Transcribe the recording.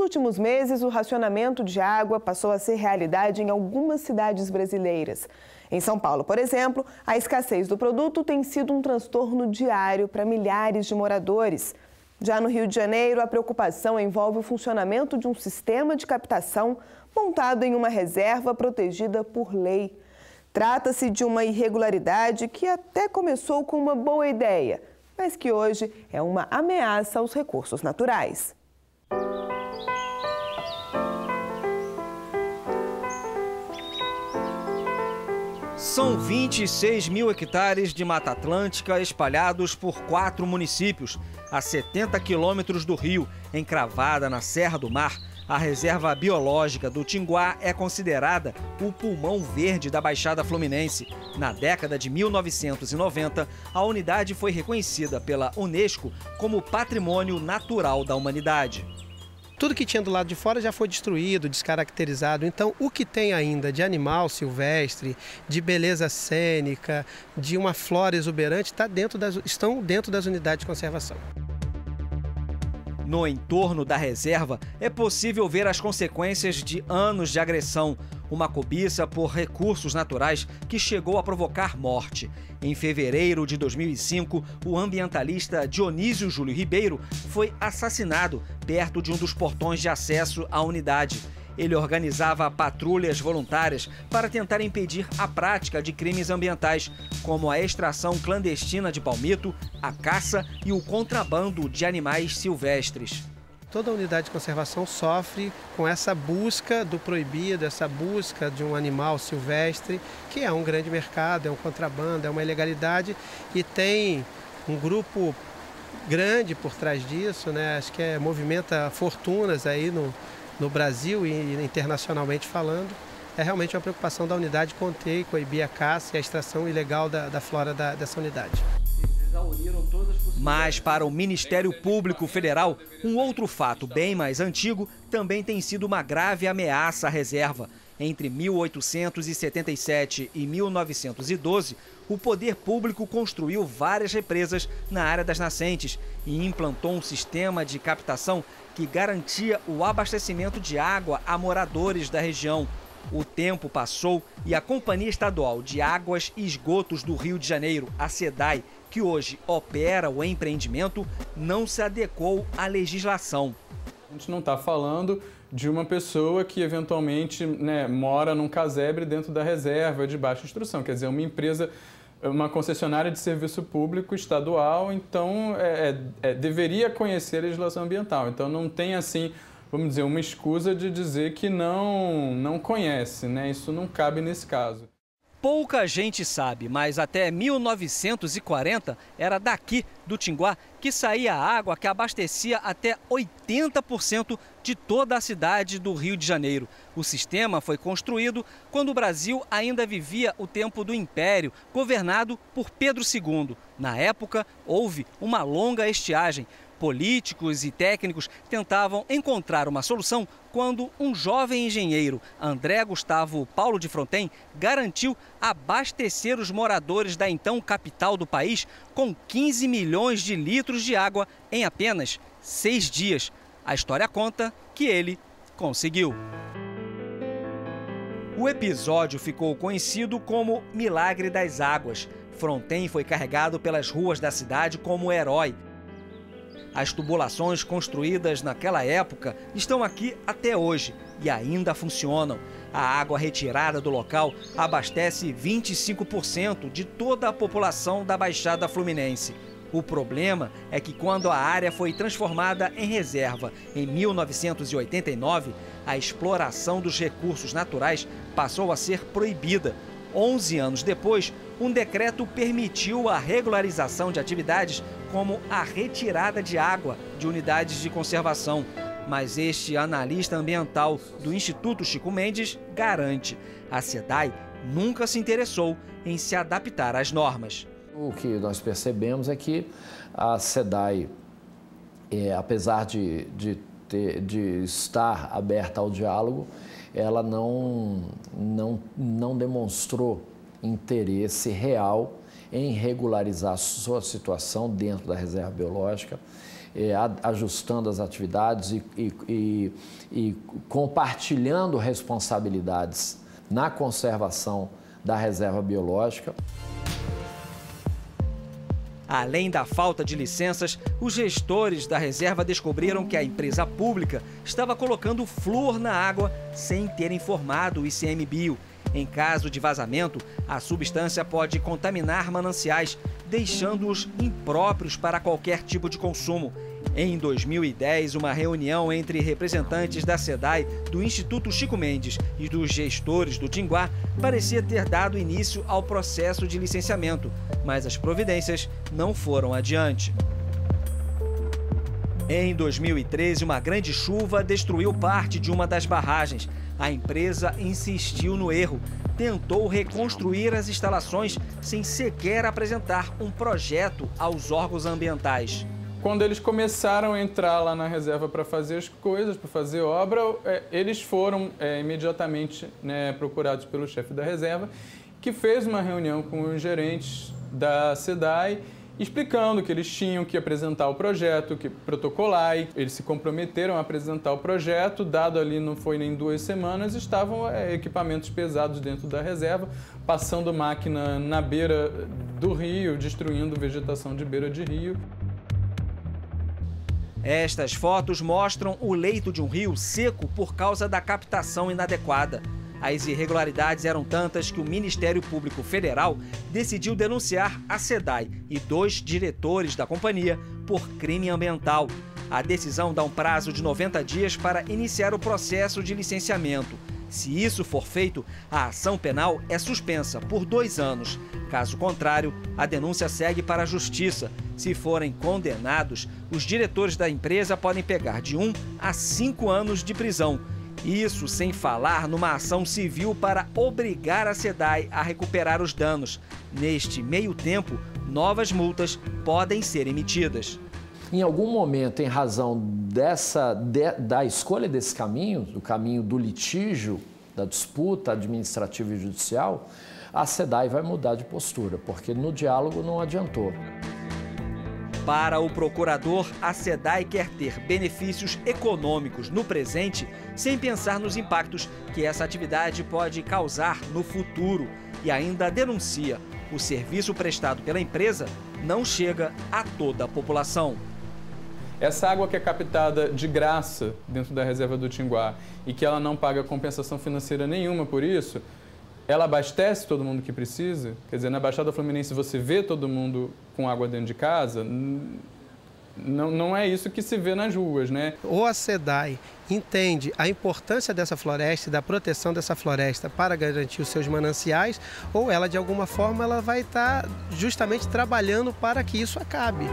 últimos meses, o racionamento de água passou a ser realidade em algumas cidades brasileiras. Em São Paulo, por exemplo, a escassez do produto tem sido um transtorno diário para milhares de moradores. Já no Rio de Janeiro, a preocupação envolve o funcionamento de um sistema de captação montado em uma reserva protegida por lei. Trata-se de uma irregularidade que até começou com uma boa ideia, mas que hoje é uma ameaça aos recursos naturais. São 26 mil hectares de Mata Atlântica espalhados por 4 municípios, a 70 quilômetros do rio, encravada na Serra do Mar. A reserva biológica do Tinguá é considerada o pulmão verde da Baixada Fluminense. Na década de 1990, a unidade foi reconhecida pela Unesco como Patrimônio Natural da Humanidade. Tudo que tinha do lado de fora já foi destruído, descaracterizado. Então, o que tem ainda de animal silvestre, de beleza cênica, de uma flora exuberante, estão dentro das unidades de conservação. No entorno da reserva, é possível ver as consequências de anos de agressão, uma cobiça por recursos naturais que chegou a provocar morte. Em fevereiro de 2005, o ambientalista Dionísio Júlio Ribeiro foi assassinado perto de um dos portões de acesso à unidade. Ele organizava patrulhas voluntárias para tentar impedir a prática de crimes ambientais, como a extração clandestina de palmito, a caça e o contrabando de animais silvestres. Toda unidade de conservação sofre com essa busca do proibido, essa busca de um animal silvestre, que é um grande mercado, é um contrabando, é uma ilegalidade, e tem um grupo grande por trás disso, né? Acho que movimenta fortunas aí no Brasil e internacionalmente falando. É realmente uma preocupação da unidade conter e coibir a caça e a extração ilegal da flora dessa unidade. Mas para o Ministério Público Federal, um outro fato bem mais antigo também tem sido uma grave ameaça à reserva. Entre 1877 e 1912, o poder público construiu várias represas na área das nascentes e implantou um sistema de captação que garantia o abastecimento de água a moradores da região. O tempo passou e a Companhia Estadual de Águas e Esgotos do Rio de Janeiro, a SEDAI, que hoje opera o empreendimento, não se adequou à legislação. A gente não está falando de uma pessoa que eventualmente mora num casebre dentro da reserva de baixa instrução, quer dizer, uma empresa, uma concessionária de serviço público estadual, então deveria conhecer a legislação ambiental. Então não tem assim, vamos dizer, uma escusa de dizer que não conhece, né? Isso não cabe nesse caso. Pouca gente sabe, mas até 1940 era daqui, do Tinguá, que saía a água que abastecia até 80% de toda a cidade do Rio de Janeiro. O sistema foi construído quando o Brasil ainda vivia o tempo do Império, governado por Pedro II. Na época, houve uma longa estiagem. Políticos e técnicos tentavam encontrar uma solução quando um jovem engenheiro, André Gustavo Paulo de Fronten, garantiu abastecer os moradores da então capital do país com 15 milhões de litros de água em apenas 6 dias. A história conta que ele conseguiu. O episódio ficou conhecido como Milagre das Águas. Fronten foi carregado pelas ruas da cidade como herói. As tubulações construídas naquela época estão aqui até hoje e ainda funcionam. A água retirada do local abastece 25% de toda a população da Baixada Fluminense. O problema é que quando a área foi transformada em reserva em 1989, a exploração dos recursos naturais passou a ser proibida. 11 anos depois, um decreto permitiu a regularização de atividades como a retirada de água de unidades de conservação. Mas este analista ambiental do Instituto Chico Mendes garante: a SEDAI nunca se interessou em se adaptar às normas. O que nós percebemos é que a SEDAI, apesar de estar aberta ao diálogo, ela não demonstrou interesse real em regularizar sua situação dentro da reserva biológica. ajustando as atividades e compartilhando responsabilidades na conservação da reserva biológica. Além da falta de licenças, os gestores da reserva descobriram que a empresa pública estava colocando flúor na água sem ter informado o ICMBio. Em caso de vazamento, a substância pode contaminar mananciais, deixando-os impróprios para qualquer tipo de consumo. Em 2010, uma reunião entre representantes da SEDAI, do Instituto Chico Mendes e dos gestores do Tinguá parecia ter dado início ao processo de licenciamento, mas as providências não foram adiante. Em 2013, uma grande chuva destruiu parte de uma das barragens. A empresa insistiu no erro, tentou reconstruir as instalações sem sequer apresentar um projeto aos órgãos ambientais. Quando eles começaram a entrar lá na reserva para fazer as coisas, para fazer obra, eles foram imediatamente procurados pelo chefe da reserva, que fez uma reunião com os gerentes da SEDAI, explicando que eles tinham que apresentar o projeto, que protocolar, e eles se comprometeram a apresentar o projeto, dado ali não foi nem 2 semanas, estavam equipamentos pesados dentro da reserva, passando máquina na beira do rio, destruindo vegetação de beira de rio. Estas fotos mostram o leito de um rio seco por causa da captação inadequada. As irregularidades eram tantas que o Ministério Público Federal decidiu denunciar a SEDAI e 2 diretores da companhia por crime ambiental. A decisão dá um prazo de 90 dias para iniciar o processo de licenciamento. Se isso for feito, a ação penal é suspensa por 2 anos. Caso contrário, a denúncia segue para a Justiça. Se forem condenados, os diretores da empresa podem pegar de 1 a 5 anos de prisão. Isso sem falar numa ação civil para obrigar a SEDAI a recuperar os danos. Neste meio tempo, novas multas podem ser emitidas. Em algum momento, em razão da escolha desse caminho, do caminho do litígio, da disputa administrativa e judicial, a SEDAI vai mudar de postura, porque no diálogo não adiantou. Para o procurador, a SEDAI quer ter benefícios econômicos no presente, sem pensar nos impactos que essa atividade pode causar no futuro. E ainda denuncia: o serviço prestado pela empresa não chega a toda a população. Essa água que é captada de graça dentro da reserva do Tinguá e que ela não paga compensação financeira nenhuma por isso, ela abastece todo mundo que precisa? Quer dizer, na Baixada Fluminense você vê todo mundo com água dentro de casa? Não é isso que se vê nas ruas, né? Ou a SEDAI entende a importância dessa floresta e da proteção dessa floresta para garantir os seus mananciais, ou ela, de alguma forma, ela vai estar justamente trabalhando para que isso acabe.